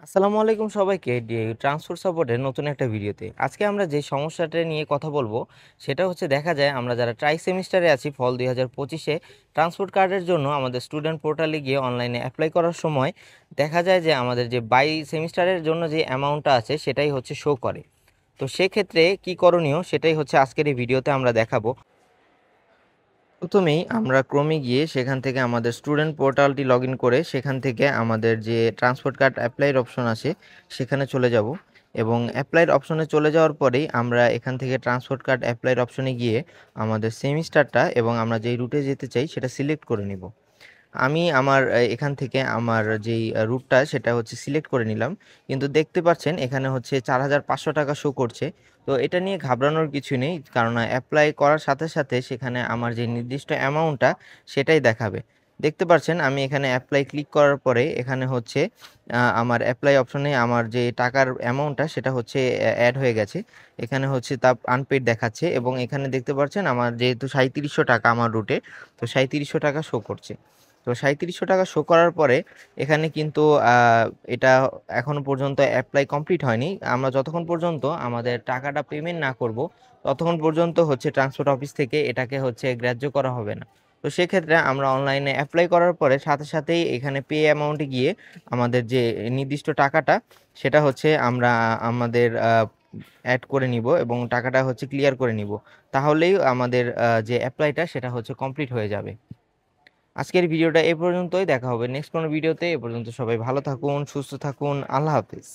আসসালামু আলাইকুম সবাইকে ট্রান্সপোর্ট সাপোর্টের নতুন একটা ভিডিওতে আজকে আমরা যে সমস্যাটা নিয়ে কথা বলবো সেটা হচ্ছে দেখা যায় আমরা যারা ট্রাই সেমিস্টারে আছি ফল 2025-এ ট্রান্সপোর্ট কার্ডের জন্য আমাদের স্টুডেন্ট পোর্টালে গিয়ে অনলাইনে অ্যাপ্লাই করার সময় দেখা যায় যে আমাদের যে বাই সেমিস্টারের জন্য যে অ্যামাউন্টটা আছে সেটাই হচ্ছে শো করে। তো সেক্ষেত্রে কি করণীয় সেটাই হচ্ছে আজকের এই ভিডিওতে আমরা দেখাবো। প্রথমেই আমরা ক্রমে গিয়ে সেখান থেকে আমাদের স্টুডেন্ট পোর্টালটি লগ ইন করে সেখান থেকে আমাদের যে ট্রান্সপোর্ট কার্ড অ্যাপ্লাইয়ের অপশন আছে সেখানে চলে যাব এবং অ্যাপ্লাইয়ের অপশনে চলে যাওয়ার পরেই আমরা এখান থেকে ট্রান্সপোর্ট কার্ড অ্যাপ্লাইয়ের অপশনে গিয়ে আমাদের সেমিস্টারটা এবং আমরা যেই রুটে যেতে চাই সেটা সিলেক্ট করে নিব। আমি আমার এখান থেকে আমার যেই রুটটা সেটা হচ্ছে সিলেক্ট করে নিলাম। কিন্তু দেখতে পাচ্ছেন এখানে হচ্ছে ৪,৫০০ টাকা শো করছে। তো এটা নিয়ে ঘাবড়ানোর কিছু নেই। কারণ এপ্লাই করার সাথে, সাথে সেখানে আমার যে নির্দিষ্ট অ্যামাউন্টটা সেটাই দেখাবে। দেখতে পাচ্ছেন আমি এখানে এপ্লাই ক্লিক করার পরে এখানে হচ্ছে আমার এপ্লাই অপশনে আমার যে টাকার অ্যামাউন্টটা সেটা হচ্ছে এড হয়ে গেছে। এখানে হচ্ছে তা আনপেইড দেখাচ্ছে এবং এখানে দেখতে পাচ্ছেন আমার যেহেতু ৩৭০০ টাকা আমার রুটে, তো ৩৭০০ টাকা শো করছে। তো ৩৭০০ টাকা শো করার পরে এখানে কিন্তু এটা এখনো পর্যন্ত অ্যাপ্লাই কমপ্লিট হয়নি। আমরা যতক্ষণ পর্যন্ত আমাদের টাকাটা পেমেন্ট না করব ততক্ষণ পর্যন্ত হচ্ছে ট্রান্সপোর্ট অফিস থেকে এটাকে হচ্ছে গ্রাহ্য করা হবে না। তো সেক্ষেত্রে আমরা অনলাইনে অ্যাপ্লাই করার পরে সাথে সাথেই এখানে পে অ্যামাউন্টে গিয়ে আমাদের যে নির্দিষ্ট টাকাটা সেটা হচ্ছে আমরা আমাদের অ্যাড করে নিব এবং টাকাটা হচ্ছে ক্লিয়ার করে নিব। তাহলেই আমাদের যে অ্যাপ্লাইটা সেটা হচ্ছে কমপ্লিট হয়ে যাবে। আজকের ভিডিওটা এ পর্যন্তই, দেখা হবে নেক্সট কোনো ভিডিওতে। এ পর্যন্ত সবাই ভালো থাকুন, সুস্থ থাকুন, আল্লাহ হাফেজ।